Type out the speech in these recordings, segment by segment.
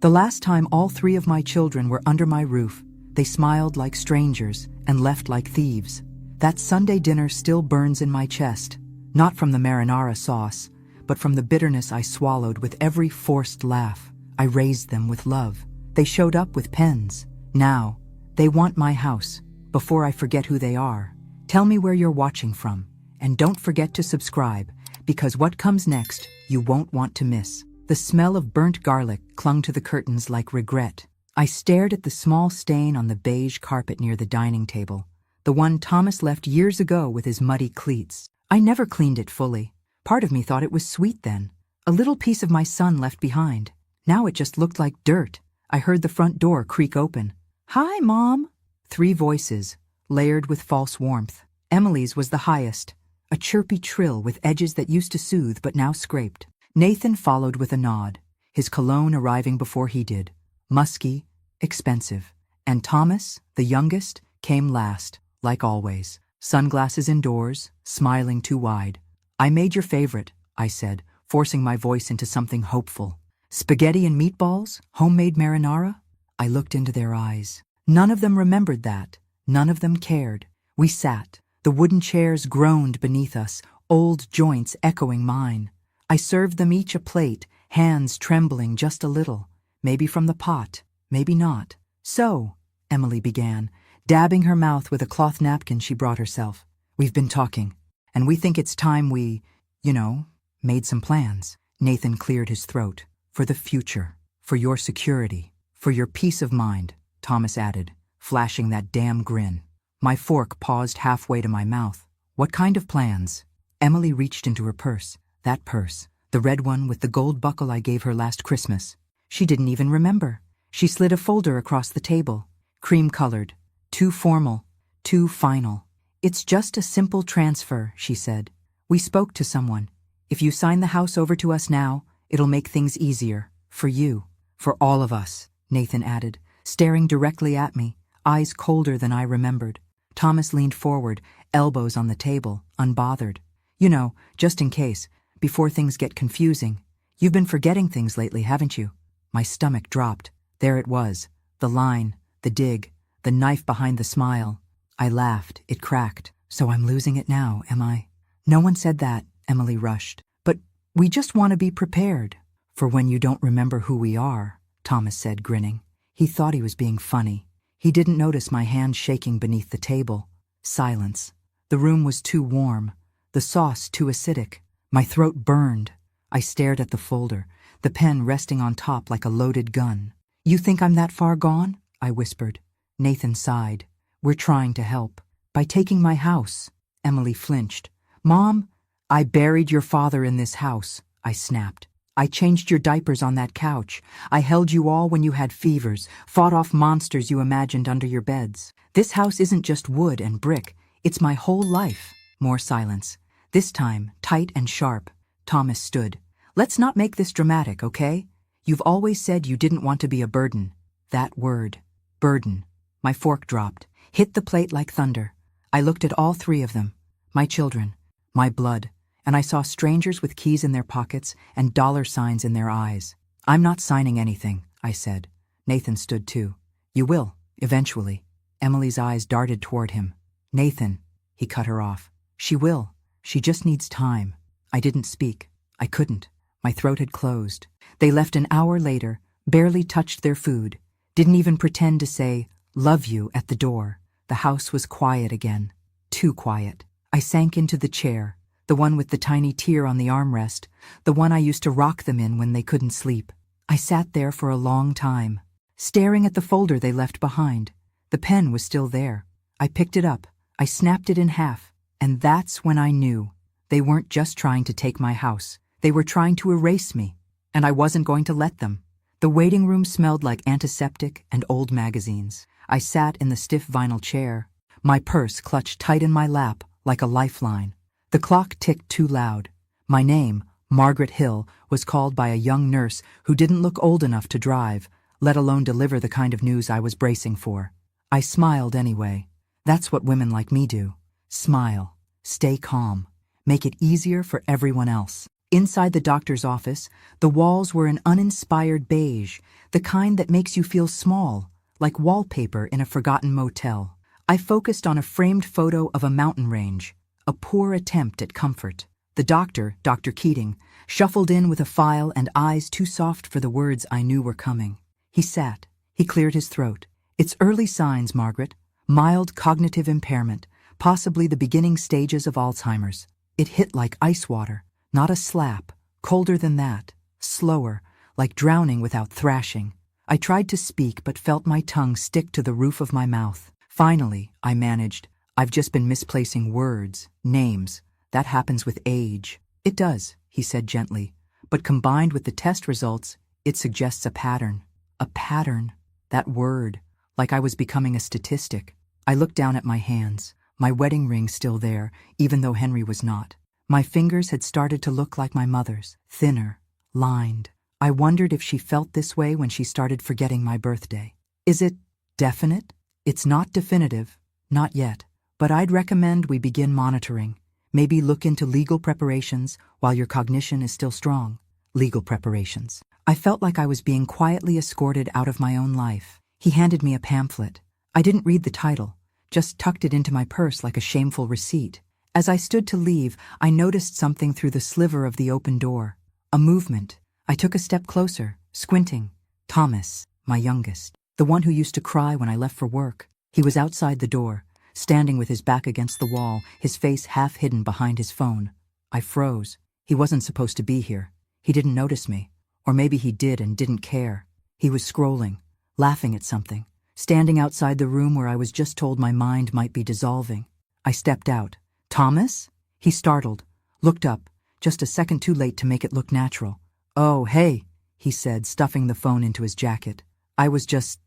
The last time all 3 of my children were under my roof, they smiled like strangers and left like thieves. That Sunday dinner still burns in my chest, not from the marinara sauce, but from the bitterness I swallowed with every forced laugh. I raised them with love. They showed up with pens. Now, they want my house. Before I forget who they are, tell me where you're watching from. And don't forget to subscribe, because what comes next, you won't want to miss. The smell of burnt garlic clung to the curtains like regret. I stared at the small stain on the beige carpet near the dining table, the one Thomas left years ago with his muddy cleats. I never cleaned it fully. Part of me thought it was sweet then, a little piece of my son left behind. Now it just looked like dirt. I heard the front door creak open. "Hi, Mom!" 3 voices, layered with false warmth. Emily's was the highest, a chirpy trill with edges that used to soothe but now scraped. Nathan followed with a nod, his cologne arriving before he did. Musky, expensive. And Thomas, the youngest, came last, like always. Sunglasses indoors, smiling too wide. "I made your favorite," I said, forcing my voice into something hopeful. "Spaghetti and meatballs? Homemade marinara?" I looked into their eyes. None of them remembered that. None of them cared. We sat. The wooden chairs groaned beneath us, old joints echoing mine. I served them each a plate, hands trembling just a little. Maybe from the pot, maybe not. "So," Emily began, dabbing her mouth with a cloth napkin she brought herself. "We've been talking, and we think it's time we, made some plans." Nathan cleared his throat. "For the future, for your security, for your peace of mind," Thomas added, flashing that damn grin. My fork paused halfway to my mouth. "What kind of plans?" Emily reached into her purse. That purse, the red one with the gold buckle I gave her last Christmas. She didn't even remember. She slid a folder across the table. Cream-colored. Too formal. Too final. "It's just a simple transfer," she said. "We spoke to someone. If you sign the house over to us now, it'll make things easier. For you. For all of us," Nathan added, staring directly at me, eyes colder than I remembered. Thomas leaned forward, elbows on the table, unbothered. Just in case, before things get confusing. You've been forgetting things lately, haven't you?" My stomach dropped. There it was. The line, the dig, the knife behind the smile. I laughed. It cracked. "So I'm losing it now, am I?" "No one said that," Emily rushed. "But we just want to be prepared." "For when you don't remember who we are," Thomas said, grinning. He thought he was being funny. He didn't notice my hand shaking beneath the table. Silence. The room was too warm. The sauce too acidic. My throat burned. I stared at the folder, the pen resting on top like a loaded gun. "You think I'm that far gone?" I whispered. Nathan sighed. "We're trying to help. By taking my house." Emily flinched. "Mom, I buried your father in this house," I snapped. "I changed your diapers on that couch. I held you all when you had fevers, fought off monsters you imagined under your beds. This house isn't just wood and brick. It's my whole life." More silence. This time, tight and sharp. Thomas stood. "Let's not make this dramatic, okay? You've always said you didn't want to be a burden." That word. Burden. My fork dropped, hit the plate like thunder. I looked at all 3 of them. My children. My blood. And I saw strangers with keys in their pockets and dollar signs in their eyes. "I'm not signing anything," I said. Nathan stood too. "You will, eventually." Emily's eyes darted toward him. "Nathan," he cut her off. "She will. She just needs time." I didn't speak. I couldn't. My throat had closed. They left an hour later, barely touched their food, didn't even pretend to say, "Love you," at the door. The house was quiet again. Too quiet. I sank into the chair, the one with the tiny tear on the armrest, the one I used to rock them in when they couldn't sleep. I sat there for a long time, staring at the folder they left behind. The pen was still there. I picked it up. I snapped it in half. And that's when I knew. They weren't just trying to take my house. They were trying to erase me. And I wasn't going to let them. The waiting room smelled like antiseptic and old magazines. I sat in the stiff vinyl chair, my purse clutched tight in my lap like a lifeline. The clock ticked too loud. My name, Margaret Hill, was called by a young nurse who didn't look old enough to drive, let alone deliver the kind of news I was bracing for. I smiled anyway. That's what women like me do. Smile. Stay calm. Make it easier for everyone else. Inside the doctor's office, the walls were an uninspired beige, the kind that makes you feel small, like wallpaper in a forgotten motel. I focused on a framed photo of a mountain range, a poor attempt at comfort. The doctor, Dr. Keating, shuffled in with a file and eyes too soft for the words I knew were coming. He sat. He cleared his throat. "It's early signs, Margaret. Mild cognitive impairment, possibly the beginning stages of Alzheimer's." It hit like ice water, not a slap, colder than that, slower, like drowning without thrashing. I tried to speak but felt my tongue stick to the roof of my mouth. Finally, I managed. "I've just been misplacing words, names. That happens with age." "It does," he said gently, "but combined with the test results, it suggests a pattern." A pattern. That word, like I was becoming a statistic. I looked down at my hands, my wedding ring still there, even though Henry was not. My fingers had started to look like my mother's, thinner, lined. I wondered if she felt this way when she started forgetting my birthday. Is it definite? It's not definitive, not yet, but I'd recommend we begin monitoring. Maybe look into legal preparations while your cognition is still strong. Legal preparations. I felt like I was being quietly escorted out of my own life. He handed me a pamphlet. I didn't read the title, just tucked it into my purse like a shameful receipt. As I stood to leave, I noticed something through the sliver of the open door. A movement. I took a step closer, squinting. Thomas, my youngest, the one who used to cry when I left for work. He was outside the door, standing with his back against the wall, his face half hidden behind his phone. I froze. He wasn't supposed to be here. He didn't notice me. Or maybe he did and didn't care. He was scrolling, laughing at something, standing outside the room where I was just told my mind might be dissolving. I stepped out. "Thomas?" He startled, looked up, just a second too late to make it look natural. "Oh, hey," he said, stuffing the phone into his jacket. "I was just,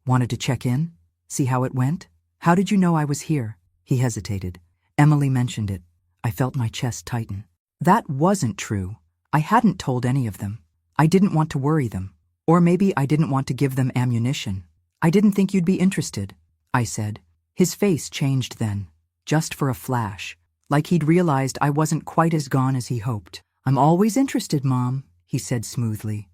wanted to check in, see how it went." "How did you know I was here?" He hesitated. "Emily mentioned it." I felt my chest tighten. That wasn't true. I hadn't told any of them. I didn't want to worry them. Or maybe I didn't want to give them ammunition. "I didn't think you'd be interested," I said. His face changed then, just for a flash, like he'd realized I wasn't quite as gone as he hoped. "I'm always interested, Mom," he said smoothly.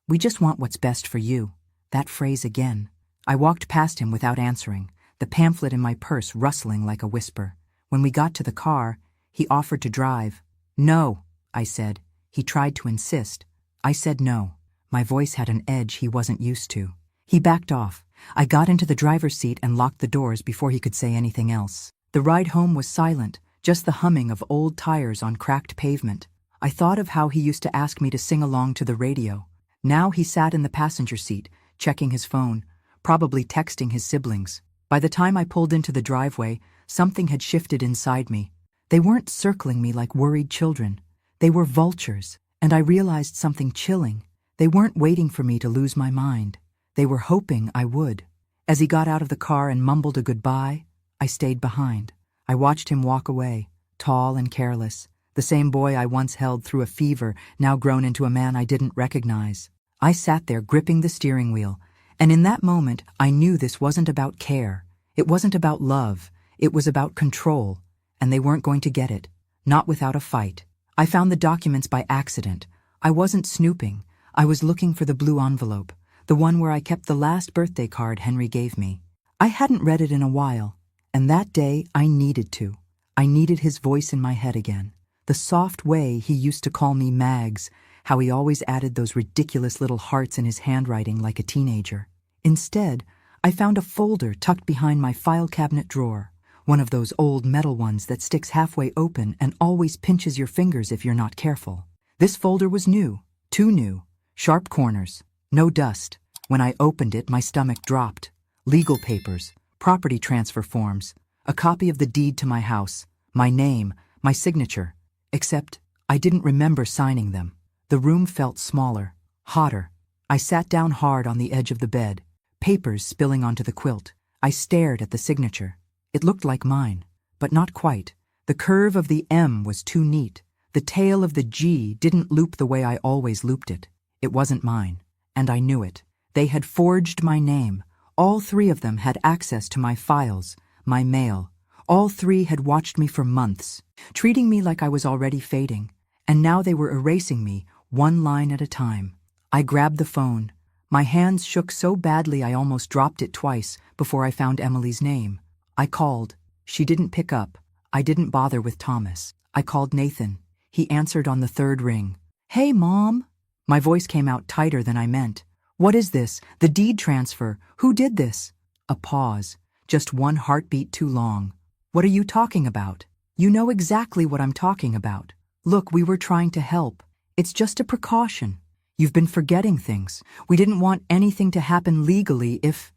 "We just want what's best for you." That phrase again. I walked past him without answering, the pamphlet in my purse rustling like a whisper. When we got to the car, he offered to drive. "No," I said. He tried to insist. I said no. My voice had an edge he wasn't used to. He backed off. I got into the driver's seat and locked the doors before he could say anything else. The ride home was silent, just the humming of old tires on cracked pavement. I thought of how he used to ask me to sing along to the radio. Now he sat in the passenger seat, checking his phone, probably texting his siblings. By the time I pulled into the driveway, something had shifted inside me. They weren't circling me like worried children. They were vultures, and I realized something chilling. They weren't waiting for me to lose my mind. They were hoping I would. As he got out of the car and mumbled a goodbye, I stayed behind. I watched him walk away, tall and careless, the same boy I once held through a fever, now grown into a man I didn't recognize. I sat there gripping the steering wheel, and in that moment I knew this wasn't about care. It wasn't about love. It was about control, and they weren't going to get it, not without a fight. I found the documents by accident. I wasn't snooping. I was looking for the blue envelope, the one where I kept the last birthday card Henry gave me. I hadn't read it in a while, and that day I needed to. I needed his voice in my head again. The soft way he used to call me Mags, how he always added those ridiculous little hearts in his handwriting like a teenager. Instead, I found a folder tucked behind my file cabinet drawer, one of those old metal ones that sticks halfway open and always pinches your fingers if you're not careful. This folder was new, too new, sharp corners, no dust. When I opened it, my stomach dropped. Legal papers, property transfer forms, a copy of the deed to my house, my name, my signature. Except I didn't remember signing them. The room felt smaller, hotter. I sat down hard on the edge of the bed, papers spilling onto the quilt. I stared at the signature. It looked like mine, but not quite. The curve of the M was too neat. The tail of the G didn't loop the way I always looped it. It wasn't mine, and I knew it. They had forged my name. All three of them had access to my files, my mail. All three had watched me for months, treating me like I was already fading. And now they were erasing me, one line at a time. I grabbed the phone. My hands shook so badly I almost dropped it twice before I found Emily's name. I called. She didn't pick up. I didn't bother with Thomas. I called Nathan. He answered on the third ring. "Hey, Mom." My voice came out tighter than I meant. "What is this? The deed transfer. Who did this?" A pause. Just one heartbeat too long. "What are you talking about?" "You know exactly what I'm talking about. Look, we were trying to help. It's just a precaution. You've been forgetting things. We didn't want anything to happen legally if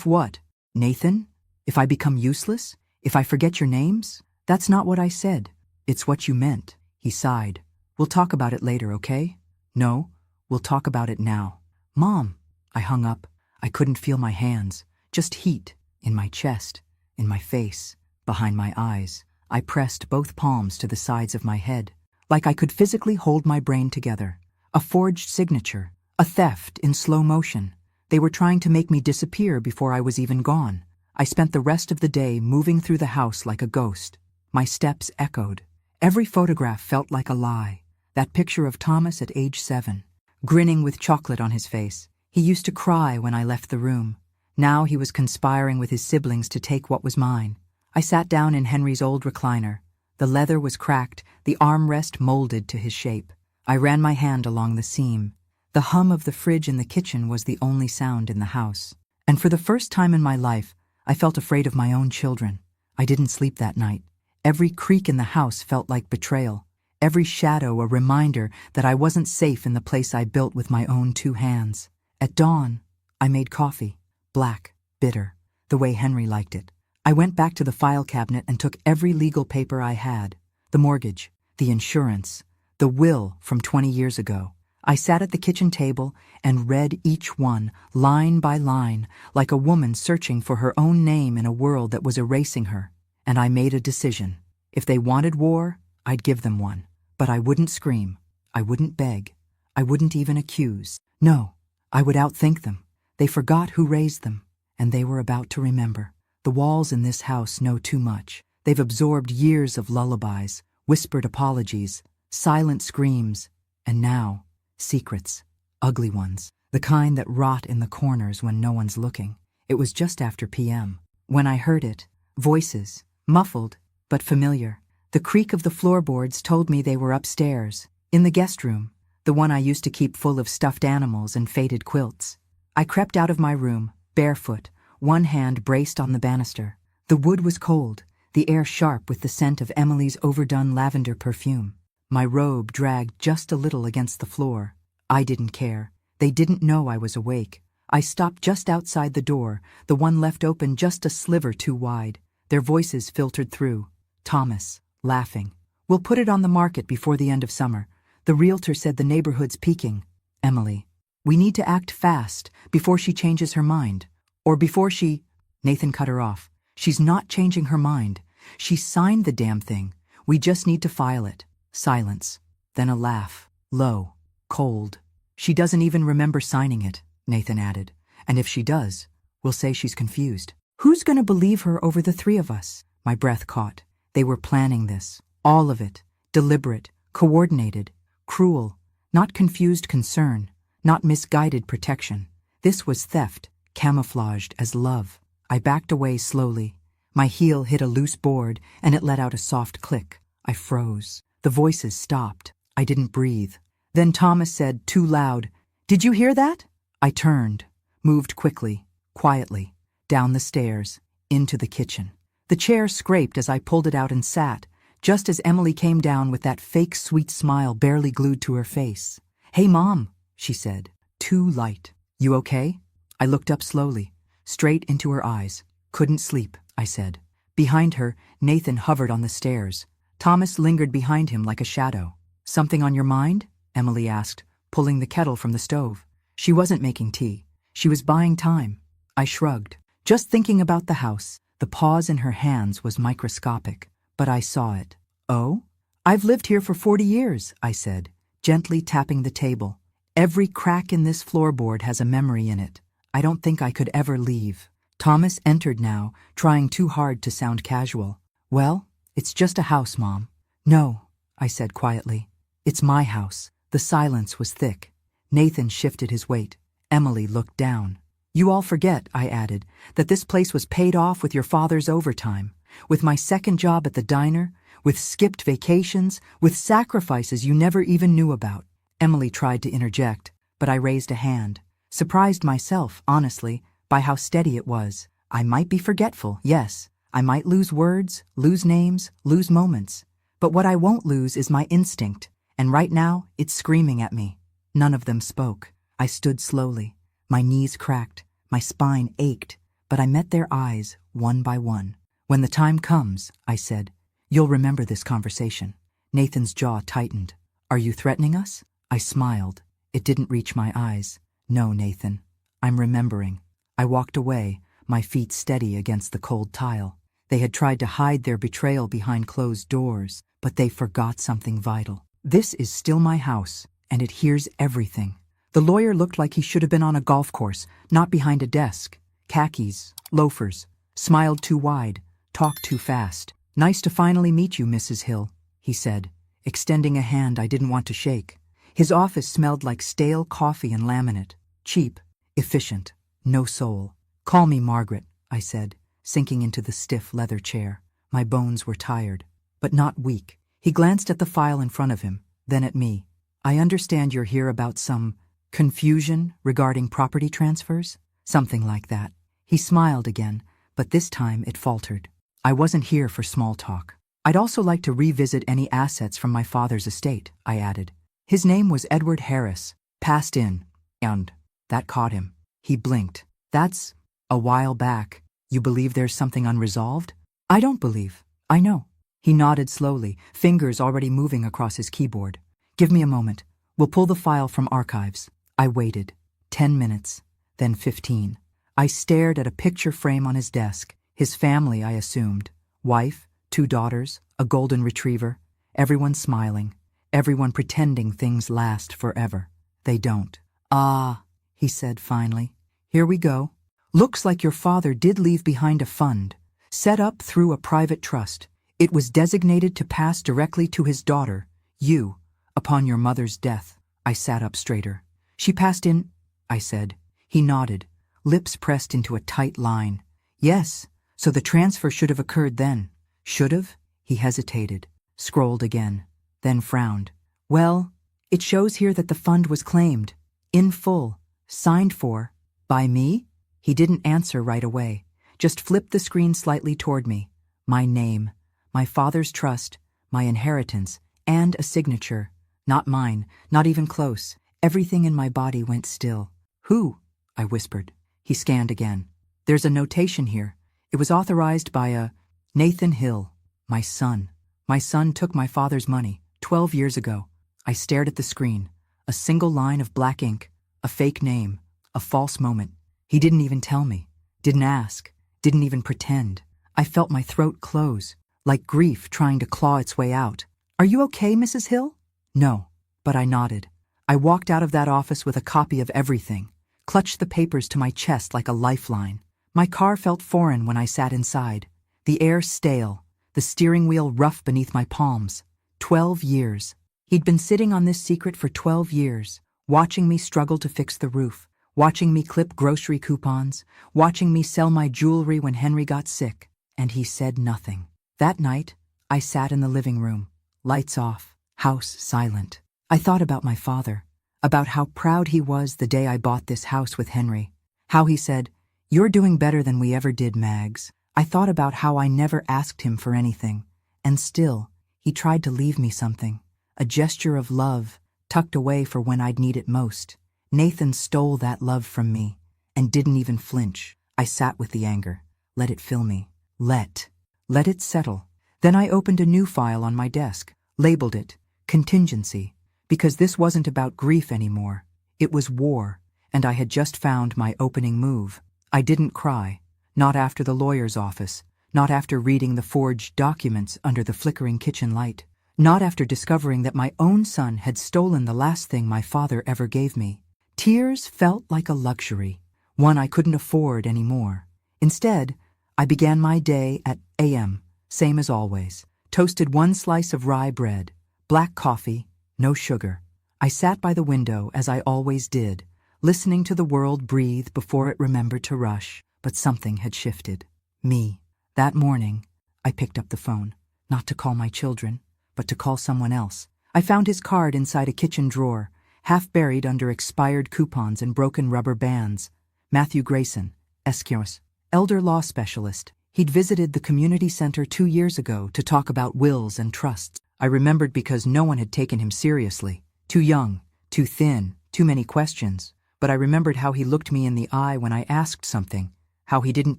what? Nathan? If I become useless? If I forget your names?" "That's not what I said." "It's what you meant." He sighed. "We'll talk about it later, okay?" "No, we'll talk about it now." "Mom." I hung up. I couldn't feel my hands. Just heat. In my chest. In my face. Behind my eyes. I pressed both palms to the sides of my head. Like I could physically hold my brain together. A forged signature. A theft in slow motion. They were trying to make me disappear before I was even gone. I spent the rest of the day moving through the house like a ghost. My steps echoed. Every photograph felt like a lie. That picture of Thomas at age 7, grinning with chocolate on his face. He used to cry when I left the room. Now he was conspiring with his siblings to take what was mine. I sat down in Henry's old recliner. The leather was cracked, the armrest molded to his shape. I ran my hand along the seam. The hum of the fridge in the kitchen was the only sound in the house. And for the first time in my life, I felt afraid of my own children. I didn't sleep that night. Every creak in the house felt like betrayal. Every shadow a reminder that I wasn't safe in the place I built with my own 2 hands. At dawn, I made coffee. Black, bitter, the way Henry liked it. I went back to the file cabinet and took every legal paper I had. The mortgage, the insurance, the will from 20 years ago. I sat at the kitchen table and read each one, line by line, like a woman searching for her own name in a world that was erasing her. And I made a decision. If they wanted war, I'd give them one. But I wouldn't scream. I wouldn't beg. I wouldn't even accuse. No, I would outthink them. They forgot who raised them, and they were about to remember. The walls in this house know too much. They've absorbed years of lullabies, whispered apologies, silent screams, and now, secrets, ugly ones, the kind that rot in the corners when no one's looking. It was just after p.m. when I heard it. Voices, muffled, but familiar. The creak of the floorboards told me they were upstairs, in the guest room, the one I used to keep full of stuffed animals and faded quilts. I crept out of my room, barefoot, one hand braced on the banister. The wood was cold, the air sharp with the scent of Emily's overdone lavender perfume. My robe dragged just a little against the floor. I didn't care. They didn't know I was awake. I stopped just outside the door, the one left open just a sliver too wide. Their voices filtered through. Thomas, laughing. "We'll put it on the market before the end of summer. The realtor said the neighborhood's peaking." Emily, "We need to act fast, before she changes her mind. Or before she—" Nathan cut her off. "She's not changing her mind. She signed the damn thing. We just need to file it." Silence. Then a laugh. Low. Cold. "She doesn't even remember signing it," Nathan added. "And if she does, we'll say she's confused. Who's going to believe her over the 3 of us?" My breath caught. They were planning this. All of it. Deliberate. Coordinated. Cruel. Not confused concern. Not misguided protection. This was theft, camouflaged as love. I backed away slowly. My heel hit a loose board, and it let out a soft click. I froze. The voices stopped. I didn't breathe. Then Thomas said, too loud, "Did you hear that?" I turned, moved quickly, quietly, down the stairs, into the kitchen. The chair scraped as I pulled it out and sat, just as Emily came down with that fake sweet smile barely glued to her face. "Hey, Mom," she said. Too light. "You okay?" I looked up slowly, straight into her eyes. "Couldn't sleep," I said. Behind her, Nathan hovered on the stairs. Thomas lingered behind him like a shadow. "Something on your mind?" Emily asked, pulling the kettle from the stove. She wasn't making tea. She was buying time. I shrugged. Just thinking about the house. The pause in her hands was microscopic, but I saw it. "Oh? I've lived here for 40 years, I said, gently tapping the table. "Every crack in this floorboard has a memory in it. I don't think I could ever leave." Thomas entered now, trying too hard to sound casual. "Well, it's just a house, Mom." "No," I said quietly. It's my house. The silence was thick. Nathan shifted his weight. Emily looked down. You all forget, I added, that this place was paid off with your father's overtime, with my second job at the diner, with skipped vacations, with sacrifices you never even knew about. Emily tried to interject, but I raised a hand, surprised myself, honestly, by how steady it was. I might be forgetful, yes. I might lose words, lose names, lose moments. But what I won't lose is my instinct, and right now it's screaming at me. None of them spoke. I stood slowly. My knees cracked, my spine ached, but I met their eyes one by one. When the time comes, I said, you'll remember this conversation. Nathan's jaw tightened. Are you threatening us? I smiled. It didn't reach my eyes. No, Nathan. I'm remembering. I walked away, my feet steady against the cold tile. They had tried to hide their betrayal behind closed doors, but they forgot something vital. This is still my house, and it hears everything. The lawyer looked like he should have been on a golf course, not behind a desk. Khakis, loafers, smiled too wide, talked too fast. Nice to finally meet you, Mrs. Hill, he said, extending a hand I didn't want to shake. His office smelled like stale coffee and laminate. Cheap, efficient, no soul. Call me Margaret, I said, sinking into the stiff leather chair. My bones were tired, but not weak. He glanced at the file in front of him, then at me. I understand you're here about some confusion regarding property transfers? Something like that. He smiled again, but this time it faltered. I wasn't here for small talk. I'd also like to revisit any assets from my father's estate, I added. His name was Edward Harris, passed in, and that caught him. He blinked. That's a while back. You believe there's something unresolved? I don't believe. I know. He nodded slowly, fingers already moving across his keyboard. Give me a moment. We'll pull the file from archives. I waited. 10 minutes, then 15. I stared at a picture frame on his desk. His family, I assumed. Wife, 2 daughters, a golden retriever. Everyone smiling. Everyone pretending things last forever. They don't. Ah, he said finally. Here we go. Looks like your father did leave behind a fund, set up through a private trust. It was designated to pass directly to his daughter, you, upon your mother's death. I sat up straighter. She passed in, I said. He nodded, lips pressed into a tight line. Yes, so the transfer should have occurred then. Should have? He hesitated, scrolled again, then frowned. Well, it shows here that the fund was claimed, in full, signed for, by me? He didn't answer right away, just flipped the screen slightly toward me. My name, my father's trust, my inheritance, and a signature. Not mine, not even close. Everything in my body went still. Who? I whispered. He scanned again. There's a notation here. It was authorized by a Nathan Hill, my son. My son took my father's money 12 years ago. I stared at the screen. A single line of black ink, a fake name, a false moment. He didn't even tell me, didn't ask, didn't even pretend. I felt my throat close, like grief trying to claw its way out. Are you okay, Mrs. Hill? No, but I nodded. I walked out of that office with a copy of everything, clutched the papers to my chest like a lifeline. My car felt foreign when I sat inside, the air stale, the steering wheel rough beneath my palms. 12 years. He'd been sitting on this secret for 12 years, watching me struggle to fix the roof, watching me clip grocery coupons, watching me sell my jewelry when Henry got sick, and he said nothing. That night, I sat in the living room, lights off, house silent. I thought about my father, about how proud he was the day I bought this house with Henry, how he said, "You're doing better than we ever did, Mags." I thought about how I never asked him for anything, and still, he tried to leave me something, a gesture of love, tucked away for when I'd need it most. Nathan stole that love from me, and didn't even flinch. I sat with the anger, let it fill me. Let it settle. Then I opened a new file on my desk, labeled it Contingency, because this wasn't about grief anymore. It was war, and I had just found my opening move. I didn't cry, not after the lawyer's office, not after reading the forged documents under the flickering kitchen light, not after discovering that my own son had stolen the last thing my father ever gave me. Tears felt like a luxury, one I couldn't afford anymore. Instead, I began my day at a.m., same as always. Toasted 1 slice of rye bread, black coffee, no sugar. I sat by the window as I always did, listening to the world breathe before it remembered to rush, but something had shifted. Me. That morning, I picked up the phone, not to call my children, but to call someone else. I found his card inside a kitchen drawer, half buried under expired coupons and broken rubber bands. Matthew Grayson, Esquios, elder law specialist. He'd visited the community center 2 years ago to talk about wills and trusts. I remembered because no one had taken him seriously. Too young, too thin, too many questions. But I remembered how he looked me in the eye when I asked something, how he didn't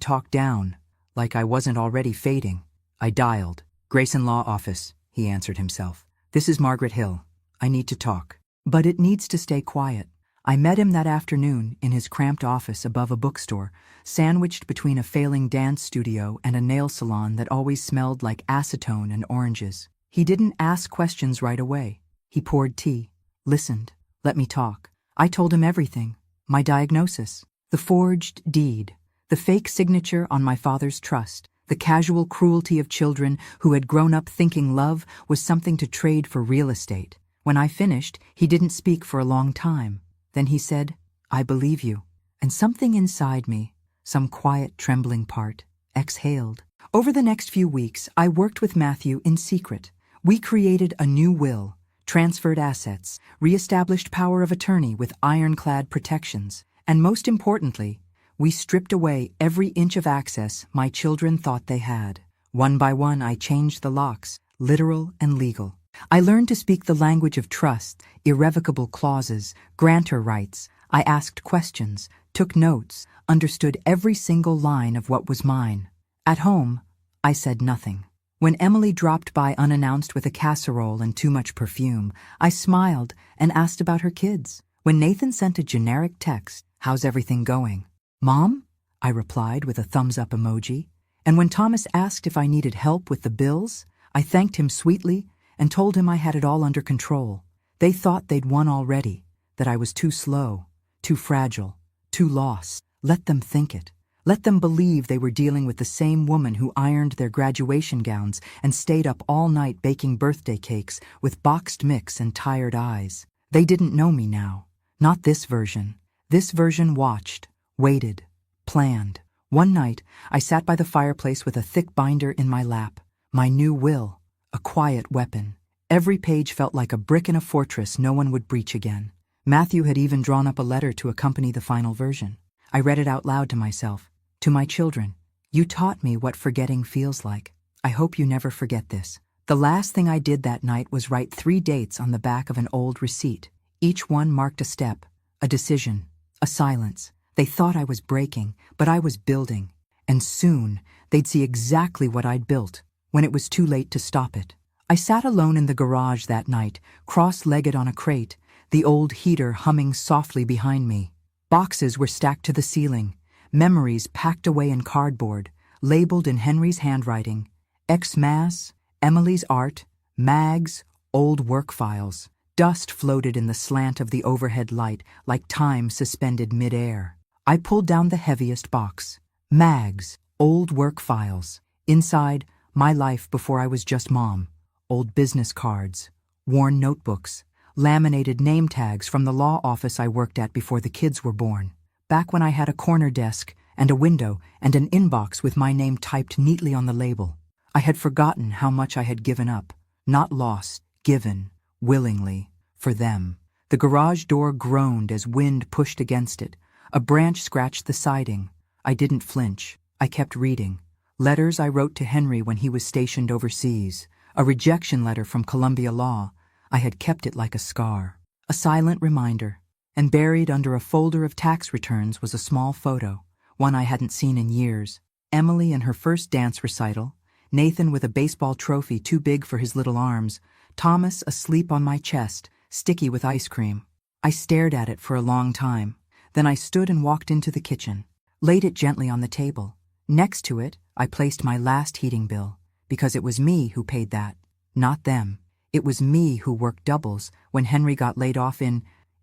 talk down, like I wasn't already fading. I dialed. Grayson Law Office, he answered himself. This is Margaret Hill. I need to talk. But it needs to stay quiet. I met him that afternoon in his cramped office above a bookstore, sandwiched between a failing dance studio and a nail salon that always smelled like acetone and oranges. He didn't ask questions right away. He poured tea, listened, let me talk. I told him everything. My diagnosis, the forged deed, the fake signature on my father's trust, the casual cruelty of children who had grown up thinking love was something to trade for real estate. When I finished, he didn't speak for a long time. Then he said, I believe you. And something inside me, some quiet, trembling part, exhaled. Over the next few weeks, I worked with Matthew in secret. We created a new will, transferred assets, re-established power of attorney with ironclad protections, and most importantly, we stripped away every inch of access my children thought they had. One by one, I changed the locks, literal and legal. I learned to speak the language of trust, irrevocable clauses, grantor rights. I asked questions, took notes, understood every single line of what was mine. At home, I said nothing. When Emily dropped by unannounced with a casserole and too much perfume, I smiled and asked about her kids. When Nathan sent a generic text, how's everything going? Mom? I replied with a thumbs-up emoji. And when Thomas asked if I needed help with the bills, I thanked him sweetly and told him I had it all under control. They thought they'd won already, that I was too slow, too fragile, too lost. Let them think it. Let them believe they were dealing with the same woman who ironed their graduation gowns and stayed up all night baking birthday cakes with boxed mix and tired eyes. They didn't know me now. Not this version. This version watched, waited, planned. One night, I sat by the fireplace with a thick binder in my lap. My new will, a quiet weapon. Every page felt like a brick in a fortress no one would breach again. Matthew had even drawn up a letter to accompany the final version. I read it out loud to myself. To my children, you taught me what forgetting feels like. I hope you never forget this. The last thing I did that night was write 3 dates on the back of an old receipt. Each one marked a step, a decision, a silence. They thought I was breaking, but I was building. And soon, they'd see exactly what I'd built, when it was too late to stop it. I sat alone in the garage that night, cross-legged on a crate, the old heater humming softly behind me. Boxes were stacked to the ceiling, memories packed away in cardboard, labeled in Henry's handwriting, X-Mass, Emily's art, mags, old work files. Dust floated in the slant of the overhead light like time suspended mid-air. I pulled down the heaviest box. Mags, old work files. Inside, my life before I was just mom. Old business cards, worn notebooks, laminated name tags from the law office I worked at before the kids were born. Back when I had a corner desk and a window and an inbox with my name typed neatly on the label. I had forgotten how much I had given up, not lost, given, willingly, for them. The garage door groaned as wind pushed against it. A branch scratched the siding. I didn't flinch. I kept reading. Letters I wrote to Henry when he was stationed overseas. A rejection letter from Columbia Law. I had kept it like a scar. A silent reminder. And buried under a folder of tax returns was a small photo, one I hadn't seen in years. Emily in her first dance recital, Nathan with a baseball trophy too big for his little arms, Thomas asleep on my chest, sticky with ice cream. I stared at it for a long time. Then I stood and walked into the kitchen, laid it gently on the table. Next to it, I placed my last heating bill, because it was me who paid that, not them. It was me who worked doubles when Henry got laid off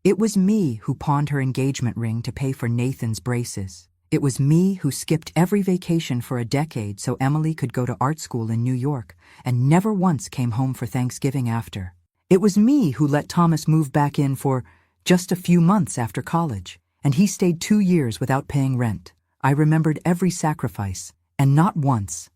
It was me who pawned her engagement ring to pay for Nathan's braces. It was me who skipped every vacation for a decade so Emily could go to art school in New York and never once came home for Thanksgiving after. It was me who let Thomas move back in for just a few months after college, and he stayed 2 years without paying rent. I remembered every sacrifice, and not once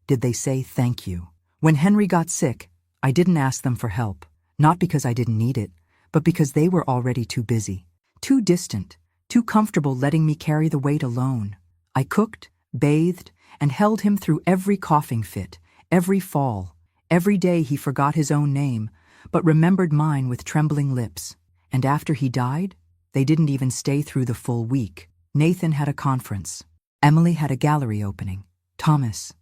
did they say thank you. When Henry got sick, I didn't ask them for help, not because I didn't need it, but because they were already too busy, too distant, too comfortable letting me carry the weight alone. I cooked, bathed, and held him through every coughing fit, every fall. Every day he forgot his own name, but remembered mine with trembling lips. And after he died, they didn't even stay through the full week. Nathan had a conference. Emily had a gallery opening. Thomas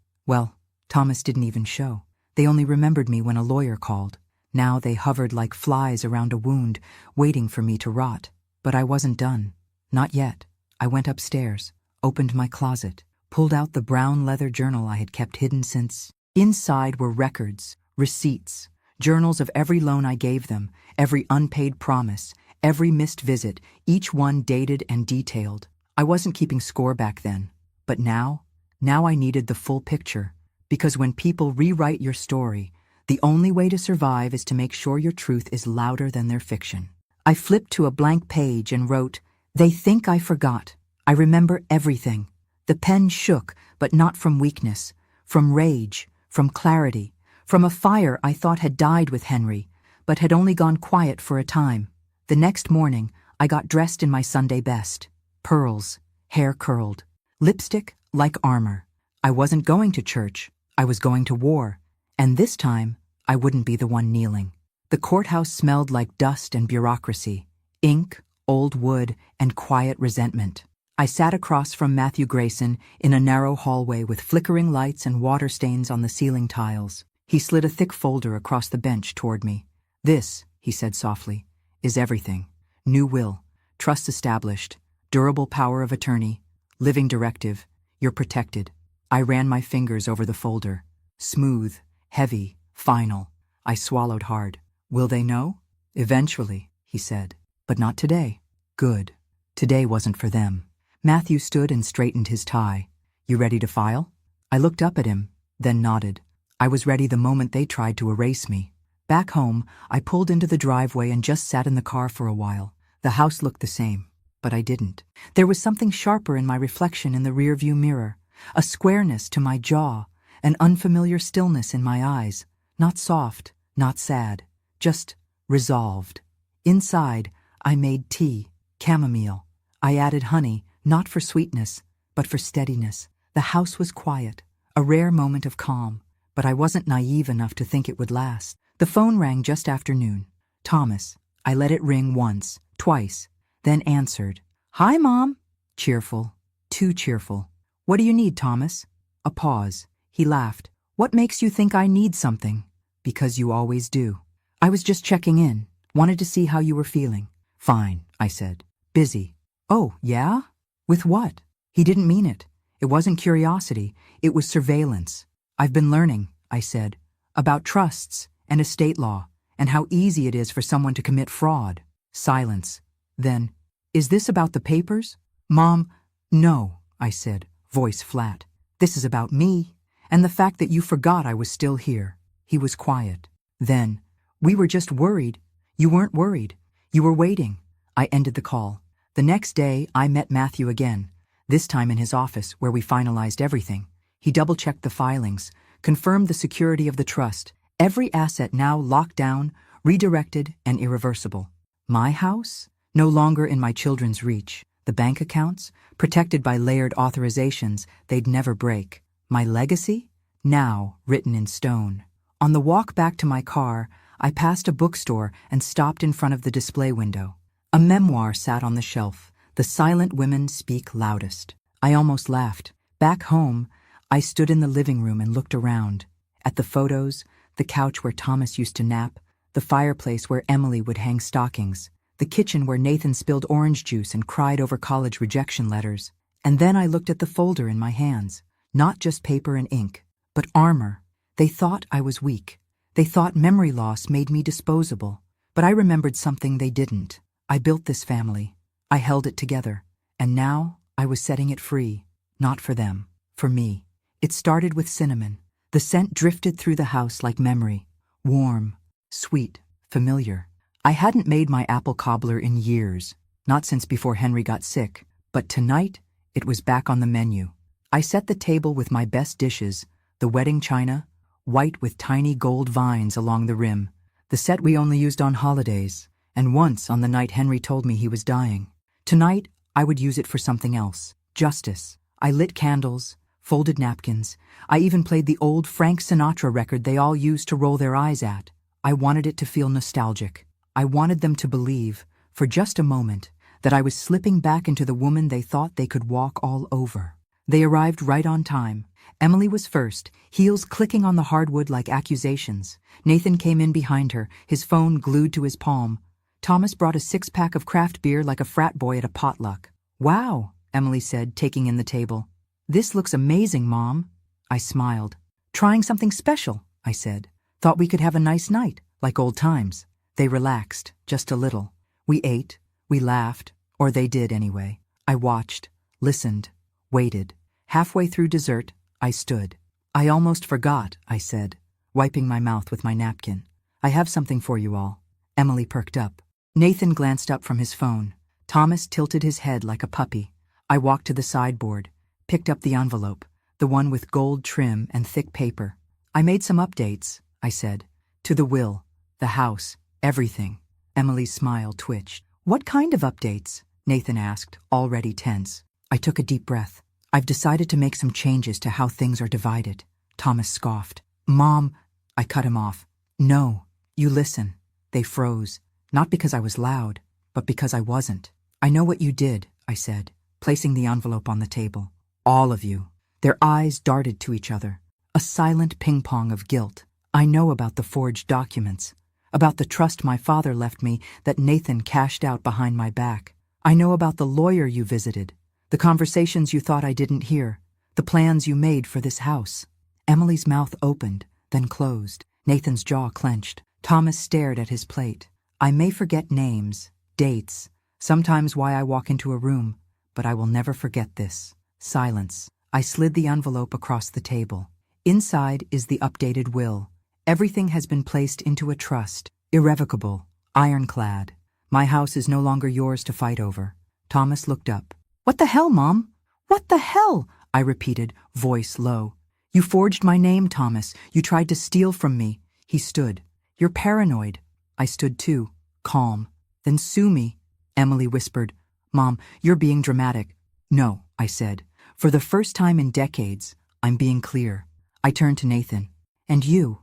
didn't even show. They only remembered me when a lawyer called. Now they hovered like flies around a wound, waiting for me to rot. But I wasn't done. Not yet. I went upstairs, opened my closet, pulled out the brown leather journal I had kept hidden since. Inside were records, receipts, journals of every loan I gave them, every unpaid promise, every missed visit, each one dated and detailed. I wasn't keeping score back then, but now I needed the full picture, because when people rewrite your story, the only way to survive is to make sure your truth is louder than their fiction. I flipped to a blank page and wrote, "They think I forgot. I remember everything." The pen shook, but not from weakness, from rage, from clarity, from a fire I thought had died with Henry, but had only gone quiet for a time. The next morning, I got dressed in my Sunday best. Pearls, hair curled, lipstick like armor. I wasn't going to church, I was going to war, and this time, I wouldn't be the one kneeling. The courthouse smelled like dust and bureaucracy, ink, old wood, and quiet resentment. I sat across from Matthew Grayson in a narrow hallway with flickering lights and water stains on the ceiling tiles. He slid a thick folder across the bench toward me. "This," he said softly, "is everything. New will, trust established, durable power of attorney, living directive. You're protected." I ran my fingers over the folder. Smooth, heavy, final. I swallowed hard. "Will they know?" "Eventually," he said. "But not today." "Good. Today wasn't for them." Matthew stood and straightened his tie. "You ready to file?" I looked up at him, then nodded. I was ready the moment they tried to erase me. Back home, I pulled into the driveway and just sat in the car for a while. The house looked the same, but I didn't. There was something sharper in my reflection in the rearview mirror, a squareness to my jaw, an unfamiliar stillness in my eyes, not soft, not sad, just resolved. Inside, I made tea, chamomile. I added honey, not for sweetness, but for steadiness. The house was quiet, a rare moment of calm, but I wasn't naive enough to think it would last. The phone rang just after noon. Thomas. I let it ring once, twice, then answered. "Hi, Mom." Cheerful, too cheerful. "What do you need, Thomas?" A pause. He laughed. "What makes you think I need something?" "Because you always do." "I was just checking in. Wanted to see how you were feeling." "Fine," I said. "Busy." "Oh, yeah? With what?" He didn't mean it. It wasn't curiosity. It was surveillance. "I've been learning," I said, "about trusts and estate law and how easy it is for someone to commit fraud." Silence. Then, "Is this about the papers?" "Mom, no," I said, voice flat. "This is about me and the fact that you forgot I was still here." He was quiet. Then, "We were just worried." "You weren't worried. You were waiting." I ended the call. The next day, I met Matthew again, this time in his office where we finalized everything. He double-checked the filings, confirmed the security of the trust, every asset now locked down, redirected, and irreversible. My house? No longer in my children's reach. The bank accounts? Protected by layered authorizations they'd never break. My legacy? Now written in stone. On the walk back to my car, I passed a bookstore and stopped in front of the display window. A memoir sat on the shelf. The Silent Women Speak Loudest. I almost laughed. Back home, I stood in the living room and looked around. At the photos, the couch where Thomas used to nap, the fireplace where Emily would hang stockings, the kitchen where Nathan spilled orange juice and cried over college rejection letters. And then I looked at the folder in my hands. Not just paper and ink, but armor. They thought I was weak. They thought memory loss made me disposable. But I remembered something they didn't. I built this family. I held it together. And now I was setting it free. Not for them. For me. It started with cinnamon. The scent drifted through the house like memory. Warm, sweet, familiar. I hadn't made my apple cobbler in years, not since before Henry got sick, but tonight it was back on the menu. I set the table with my best dishes, the wedding china, white with tiny gold vines along the rim, the set we only used on holidays, and once on the night Henry told me he was dying. Tonight, I would use it for something else. Justice. I lit candles, folded napkins. I even played the old Frank Sinatra record they all used to roll their eyes at. I wanted it to feel nostalgic. I wanted them to believe, for just a moment, that I was slipping back into the woman they thought they could walk all over. They arrived right on time. Emily was first, heels clicking on the hardwood like accusations. Nathan came in behind her, his phone glued to his palm. Thomas brought a six-pack of craft beer like a frat boy at a potluck. "Wow," Emily said, taking in the table. "This looks amazing, Mom." I smiled. "Trying something special," I said. "Thought we could have a nice night, like old times." They relaxed, just a little. We ate, we laughed, or they did anyway. I watched, listened, waited. Halfway through dessert, I stood. "I almost forgot," I said, wiping my mouth with my napkin. "I have something for you all." Emily perked up. Nathan glanced up from his phone. Thomas tilted his head like a puppy. I walked to the sideboard, picked up the envelope, the one with gold trim and thick paper. "I made some updates," I said. "To the will, the house, everything." Emily's smile twitched. "What kind of updates?" Nathan asked, already tense. I took a deep breath. "I've decided to make some changes to how things are divided." Thomas scoffed. "Mom," I cut him off. "No, you listen." They froze, not because I was loud, but because I wasn't. "I know what you did," I said, placing the envelope on the table. "All of you." Their eyes darted to each other, a silent ping-pong of guilt. "I know about the forged documents, about the trust my father left me that Nathan cashed out behind my back. I know about the lawyer you visited, the conversations you thought I didn't hear, the plans you made for this house." Emily's mouth opened, then closed. Nathan's jaw clenched. Thomas stared at his plate. "I may forget names, dates, sometimes why I walk into a room, but I will never forget this." Silence. I slid the envelope across the table. Inside is the updated will. Everything has been placed into a trust, irrevocable, ironclad. My house is no longer yours to fight over. Thomas looked up. "What the hell, Mom? What the hell?" I repeated, voice low. "You forged my name, Thomas. You tried to steal from me." He stood. "You're paranoid." I stood too, calm. "Then sue me," Emily whispered. "Mom, you're being dramatic." "No," I said. "For the first time in decades, I'm being clear." I turned to Nathan. "And you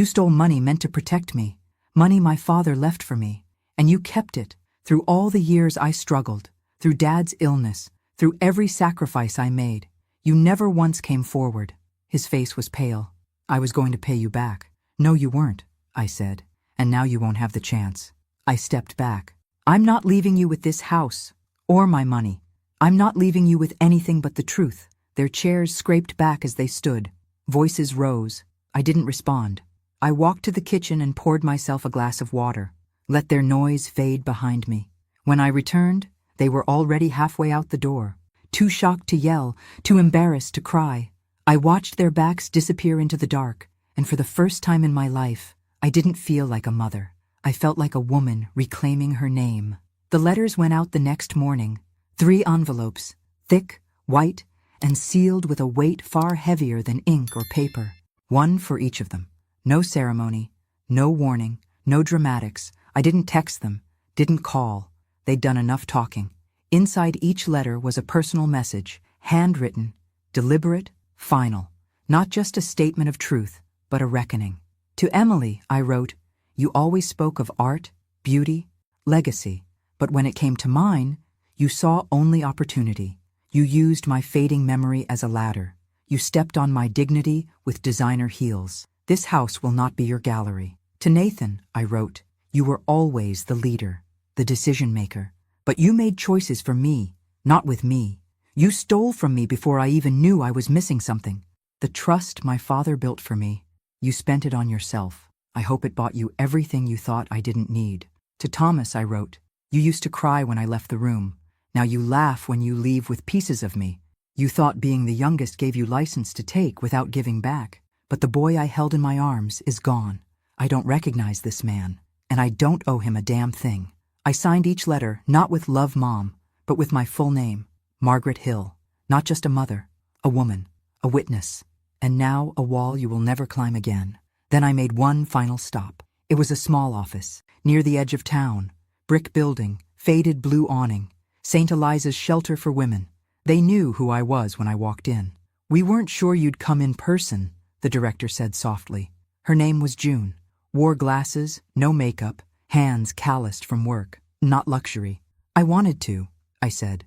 stole money meant to protect me, money my father left for me, and you kept it through all the years I struggled, through Dad's illness, through every sacrifice I made. You never once came forward." His face was pale. "I was going to pay you back." "No, you weren't," I said, "and now you won't have the chance." I stepped back. "I'm not leaving you with this house, or my money. I'm not leaving you with anything but the truth." Their chairs scraped back as they stood. Voices rose. I didn't respond. I walked to the kitchen and poured myself a glass of water, let their noise fade behind me. When I returned, they were already halfway out the door, too shocked to yell, too embarrassed to cry. I watched their backs disappear into the dark, and for the first time in my life, I didn't feel like a mother. I felt like a woman reclaiming her name. The letters went out the next morning. 3 envelopes, thick, white, and sealed with a weight far heavier than ink or paper. One for each of them. No ceremony, no warning, no dramatics. I didn't text them, didn't call. They'd done enough talking. Inside each letter was a personal message, handwritten, deliberate, final. Not just a statement of truth, but a reckoning. To Emily, I wrote, "You always spoke of art, beauty, legacy, but when it came to mine, you saw only opportunity. You used my fading memory as a ladder. You stepped on my dignity with designer heels. This house will not be your gallery." To Nathan, I wrote, "You were always the leader, the decision maker, but you made choices for me, not with me. You stole from me before I even knew I was missing something. The trust my father built for me, you spent it on yourself. I hope it bought you everything you thought I didn't need." To Thomas, I wrote, "You used to cry when I left the room. Now you laugh when you leave with pieces of me. You thought being the youngest gave you license to take without giving back. But the boy I held in my arms is gone. I don't recognize this man, and I don't owe him a damn thing. I signed each letter not with Love Mom, but with my full name, Margaret Hill. Not just a mother, a woman, a witness, and now a wall you will never climb again. Then I made one final stop. It was a small office, near the edge of town. Brick building, faded blue awning, St. Eliza's Shelter for Women. They knew who I was when I walked in. "We weren't sure you'd come in person," the director said softly. Her name was June. Wore glasses, no makeup, hands calloused from work. Not luxury. "I wanted to," I said.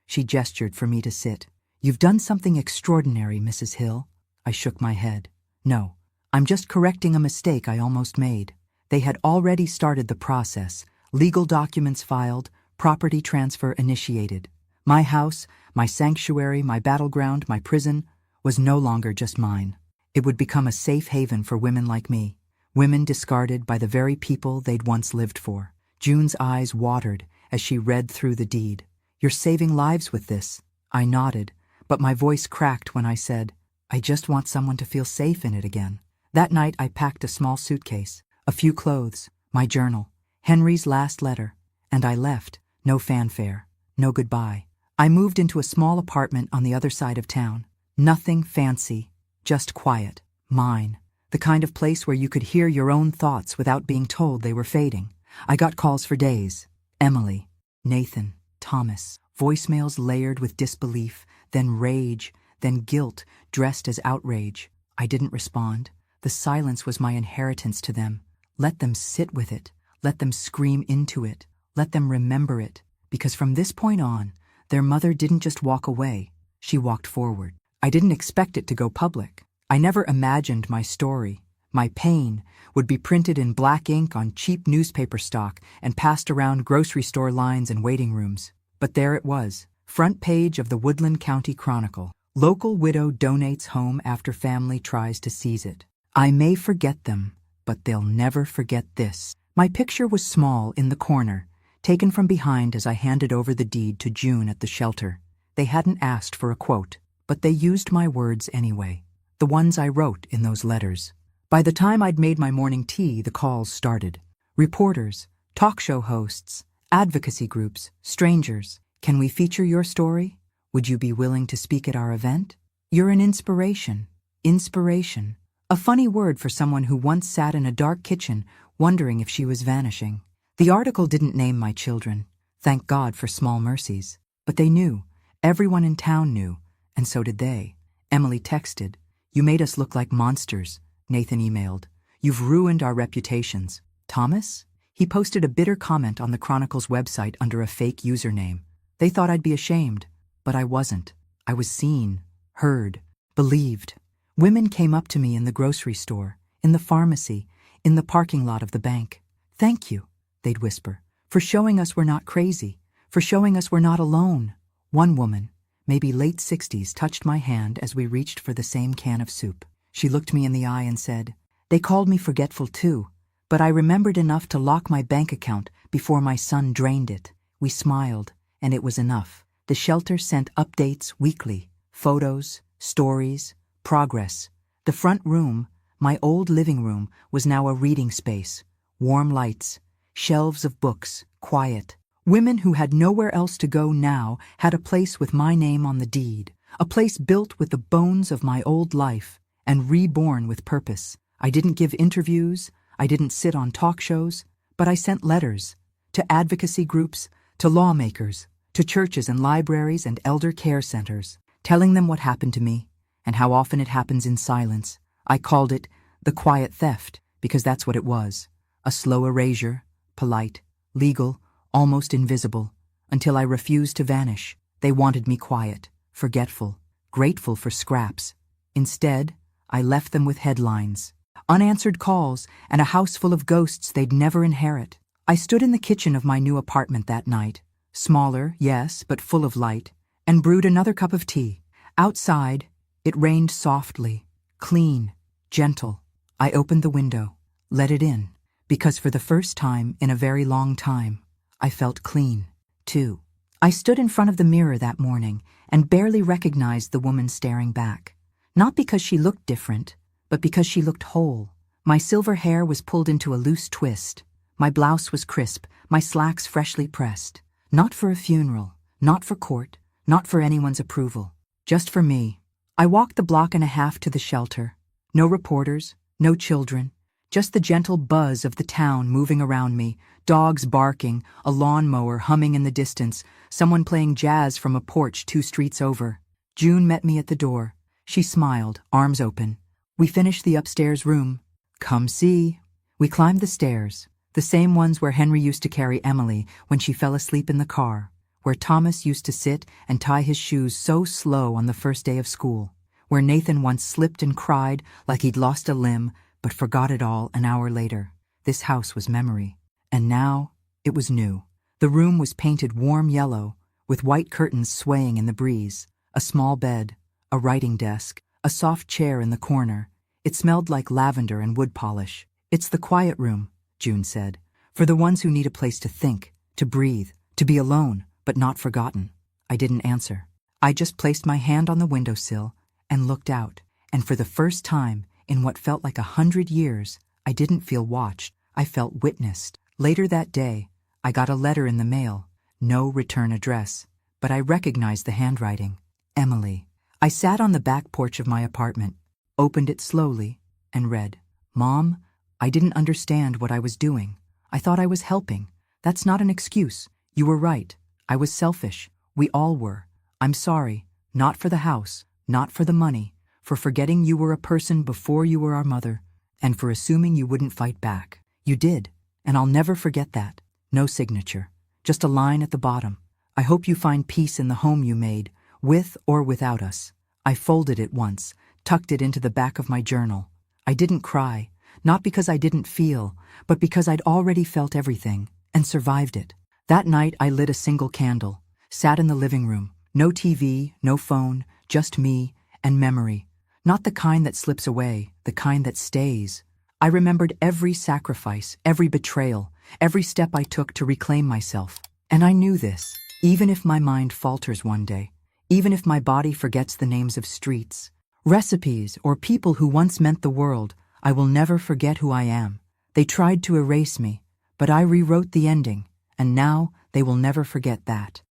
She gestured for me to sit. "You've done something extraordinary, Mrs. Hill." I shook my head. "No, I'm just correcting a mistake I almost made." They had already started the process. Legal documents filed, property transfer initiated. My house, my sanctuary, my battleground, my prison, was no longer just mine. It would become a safe haven for women like me, women discarded by the very people they'd once lived for. June's eyes watered as she read through the deed. "You're saving lives with this." I nodded, but my voice cracked when I said, "I just want someone to feel safe in it again." That night I packed a small suitcase, a few clothes, my journal, Henry's last letter, and I left. No fanfare, no goodbye. I moved into a small apartment on the other side of town. Nothing fancy, just quiet, mine, the kind of place where you could hear your own thoughts without being told they were fading. I got calls for days. Emily, Nathan, Thomas, voicemails layered with disbelief, then rage, then guilt dressed as outrage. I didn't respond. The silence was my inheritance to them. Let them sit with it. Let them scream into it. Let them remember it. Because from this point on, their mother didn't just walk away. She walked forward. I didn't expect it to go public. I never imagined my story, my pain, would be printed in black ink on cheap newspaper stock and passed around grocery store lines and waiting rooms. But there it was, front page of the Woodland County Chronicle. Local widow donates home after family tries to seize it. I may forget them, but they'll never forget this. My picture was small in the corner, taken from behind as I handed over the deed to June at the shelter. They hadn't asked for a quote, but they used my words anyway, the ones I wrote in those letters. By the time I'd made my morning tea, the calls started. Reporters, talk show hosts, advocacy groups, strangers. "Can we feature your story? Would you be willing to speak at our event? You're an inspiration." Inspiration. A funny word for someone who once sat in a dark kitchen wondering if she was vanishing. The article didn't name my children. Thank God for small mercies. But they knew. Everyone in town knew. And so did they. Emily texted, "You made us look like monsters." Nathan emailed, "You've ruined our reputations." Thomas? He posted a bitter comment on the Chronicle's website under a fake username. They thought I'd be ashamed, but I wasn't. I was seen, heard, believed. Women came up to me in the grocery store, in the pharmacy, in the parking lot of the bank. "Thank you," they'd whisper, "for showing us we're not crazy, for showing us we're not alone." One woman, maybe late 60s, touched my hand as we reached for the same can of soup. She looked me in the eye and said, "They called me forgetful too, but I remembered enough to lock my bank account before my son drained it." We smiled, and it was enough. The shelter sent updates weekly, photos, stories, progress. The front room, my old living room, was now a reading space. Warm lights, shelves of books, quiet. Women who had nowhere else to go now had a place with my name on the deed, a place built with the bones of my old life and reborn with purpose. I didn't give interviews, I didn't sit on talk shows, but I sent letters to advocacy groups, to lawmakers, to churches and libraries and elder care centers, telling them what happened to me and how often it happens in silence. I called it the quiet theft because that's what it was, a slow erasure, polite, legal, almost invisible, until I refused to vanish. They wanted me quiet, forgetful, grateful for scraps. Instead, I left them with headlines, unanswered calls, and a house full of ghosts they'd never inherit. I stood in the kitchen of my new apartment that night, smaller, yes, but full of light, and brewed another cup of tea. Outside, it rained softly, clean, gentle. I opened the window, let it in, because for the first time in a very long time, I felt clean, too. I stood in front of the mirror that morning and barely recognized the woman staring back. Not because she looked different, but because she looked whole. My silver hair was pulled into a loose twist. My blouse was crisp, my slacks freshly pressed. Not for a funeral, not for court, not for anyone's approval. Just for me. I walked the block and a half to the shelter. No reporters, no children. Just the gentle buzz of the town moving around me, dogs barking, a lawnmower humming in the distance, someone playing jazz from a porch 2 streets over. June met me at the door. She smiled, arms open. We finished the upstairs room. Come see. We climbed the stairs, the same ones where Henry used to carry Emily when she fell asleep in the car, where Thomas used to sit and tie his shoes so slow on the first day of school, where Nathan once slipped and cried like he'd lost a limb but forgot it all an hour later. This house was memory. And now, it was new. The room was painted warm yellow, with white curtains swaying in the breeze, a small bed, a writing desk, a soft chair in the corner. It smelled like lavender and wood polish. It's the quiet room, June said, for the ones who need a place to think, to breathe, to be alone, but not forgotten. I didn't answer. I just placed my hand on the windowsill and looked out, and for the first time, in what felt like 100 years, I didn't feel watched. I felt witnessed. Later that day, I got a letter in the mail. No return address, but I recognized the handwriting. Emily. I sat on the back porch of my apartment, opened it slowly, and read, "Mom, I didn't understand what I was doing. I thought I was helping. That's not an excuse. You were right. I was selfish. We all were. I'm sorry. Not for the house, not for the money, for forgetting you were a person before you were our mother, and for assuming you wouldn't fight back. You did, and I'll never forget that. No signature, just a line at the bottom. I hope you find peace in the home you made, with or without us." I folded it once, tucked it into the back of my journal. I didn't cry, not because I didn't feel, but because I'd already felt everything, and survived it. That night I lit a single candle, sat in the living room, no TV, no phone, just me and memory. Not the kind that slips away, the kind that stays. I remembered every sacrifice, every betrayal, every step I took to reclaim myself. And I knew this, even if my mind falters one day, even if my body forgets the names of streets, recipes, or people who once meant the world, I will never forget who I am. They tried to erase me, but I rewrote the ending, and now they will never forget that.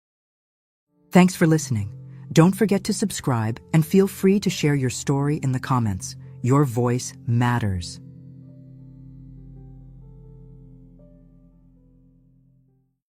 Thanks for listening. Don't forget to subscribe and feel free to share your story in the comments. Your voice matters.